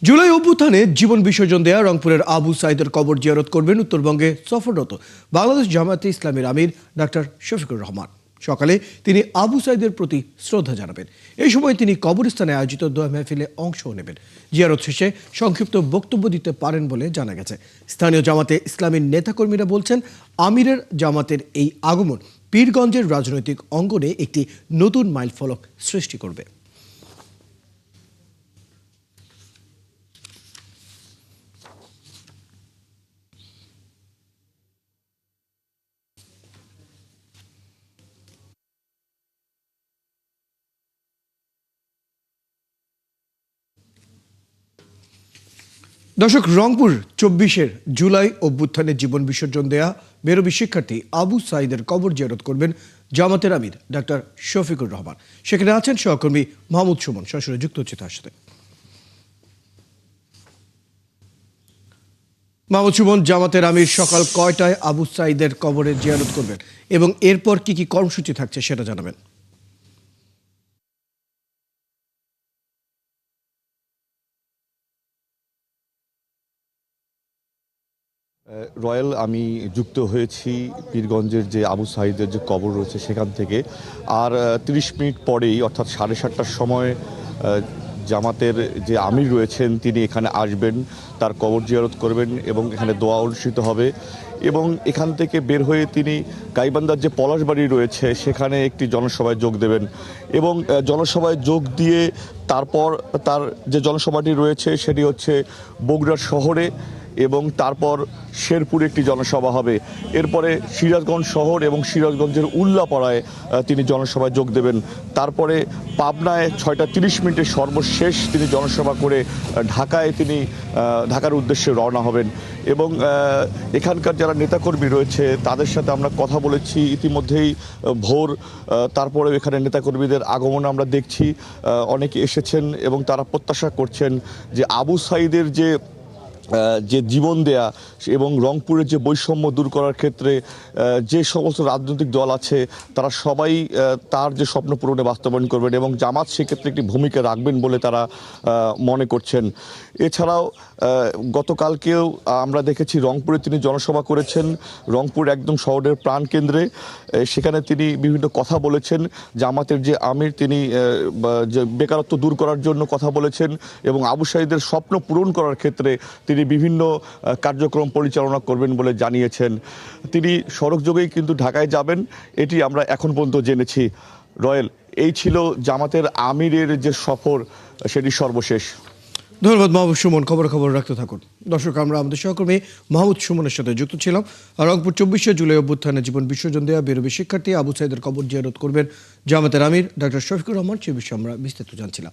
জুলাই অভ্যুত্থানে জীবন বিসর্জন দেয়া রংপুরের আবু সাইদের কবর জিয়ারত করবেন উত্তরবঙ্গে সফররত বাংলাদেশ জামায়াতে ইসলামীর আমির ডাক্তার শফিকুর রহমান। সকালে তিনি আবু সাইদের প্রতি শ্রদ্ধা জানাবেন। এই সময় তিনি কবরস্থানে আয়োজিত দোয়া মাহফিলে অংশ নেবেন। জিয়ারত শেষে সংক্ষিপ্ত বক্তব্য দিতে পারেন বলে জানা গেছে। স্থানীয় জামাতে ইসলামীর নেতাকর্মীরা বলছেন, আমিরের জামাতের এই আগমন পীরগঞ্জের রাজনৈতিক অঙ্গনে একটি নতুন মাইলফলক সৃষ্টি করবে। দর্শক, রংপুর ২৪-এর জুলাই অভ্যুত্থানে জীবন বিসর্জন দেয়া মেরবি শিক্ষার্থী আবু সাইদের কবর জিয়ারত করবেন জামাতের আমির ডাক্তার শফিকুর রহমান। সেখানে আছেন সহকর্মী মাহমুদ সুমন, সরাসরি যুক্ত হচ্ছে তার সাথে। মাহমুদ সুমন, জামাতের আমির সকাল কয়টায় আবু সাইদের কবরে জিয়ারত করবেন এবং এরপর কি কি কর্মসূচি থাকছে সেটা জানাবেন। রয়্যাল, আমি যুক্ত হয়েছি পীরগঞ্জের যে আবু সাইদের যে কবর রয়েছে সেখান থেকে। আর ৩০ মিনিট পরেই অর্থাৎ 7:30টার সময় জামাতের যে আমির রয়েছেন তিনি এখানে আসবেন, তার কবর জিয়ারত করবেন এবং এখানে দোয়া অনুষ্ঠিত হবে। এবং এখান থেকে বের হয়ে তিনি গাইবান্ধার যে পলাশবাড়ি রয়েছে সেখানে একটি জনসভায় যোগ দেবেন এবং জনসভায় যোগ দিয়ে তারপর তার যে জনসভাটি রয়েছে সেটি হচ্ছে বগুড়া শহরে এবং তারপর শেরপুরে একটি জনসভা হবে। এরপরে সিরাজগঞ্জ শহর এবং সিরাজগঞ্জের উল্লাপাড়ায় তিনি জনসভায় যোগ দেবেন। তারপরে পাবনায় 6:30 সর্বশেষ তিনি জনসভা করে ঢাকার উদ্দেশ্যে রওনা হবেন। এবং এখানকার যারা নেতাকর্মী রয়েছে তাদের সাথে আমরা কথা বলেছি ইতিমধ্যেই ভোর। তারপরে এখানে নেতাকর্মীদের আগমন আমরা দেখছি, অনেকে এসেছেন এবং তারা প্রত্যাশা করছেন যে আবু সাইদের যে জীবন দেয়া এবং রংপুরের যে বৈষম্য দূর করার ক্ষেত্রে যে সমস্ত রাজনৈতিক দল আছে তারা সবাই তার যে স্বপ্ন পূরণে বাস্তবায়ন করবেন এবং জামাত সেক্ষেত্রে একটি ভূমিকা রাখবেন বলে তারা মনে করছেন। এছাড়াও গতকালকেও আমরা দেখেছি রংপুরে তিনি জনসভা করেছেন, রংপুর একদম শহরের প্রাণকেন্দ্রে। সেখানে তিনি বিভিন্ন কথা বলেছেন। জামাতের যে আমির তিনি যে বেকারত্ব দূর করার জন্য কথা বলেছেন এবং আবু সাইদের স্বপ্ন পূরণ করার ক্ষেত্রে তিনি বিভিন্ন কার্যক্রম পরিচালনা করবেন বলে জানিয়েছেন। তিনি সড়ক যোগেই কিন্তু ঢাকায় যাবেন, এটি আমরা এখন পর্যন্ত জেনেছি। রয়েল, এই ছিল জামাতের আমিরের যে সফর সেটি সর্বশেষ। ধন্যবাদ মাহমুদ সুমন, খবর রাখতে থাকুন। দর্শক, আমরা আমাদের সহকর্মী মাহমুদ সুমনের সাথে যুক্ত ছিলাম। রংপুর ২৪-এ জুলাই অভ্যুত্থানে জীবন বিসর্জন দেওয়া বেরোবি শিক্ষার্থী আবু সাইদের কবর জিয়ারত করবেন জামাতের আমির ডাক্তার শফিকুর রহমান, সে বিষয়ে আমরা বিস্তারিত জানছিলাম।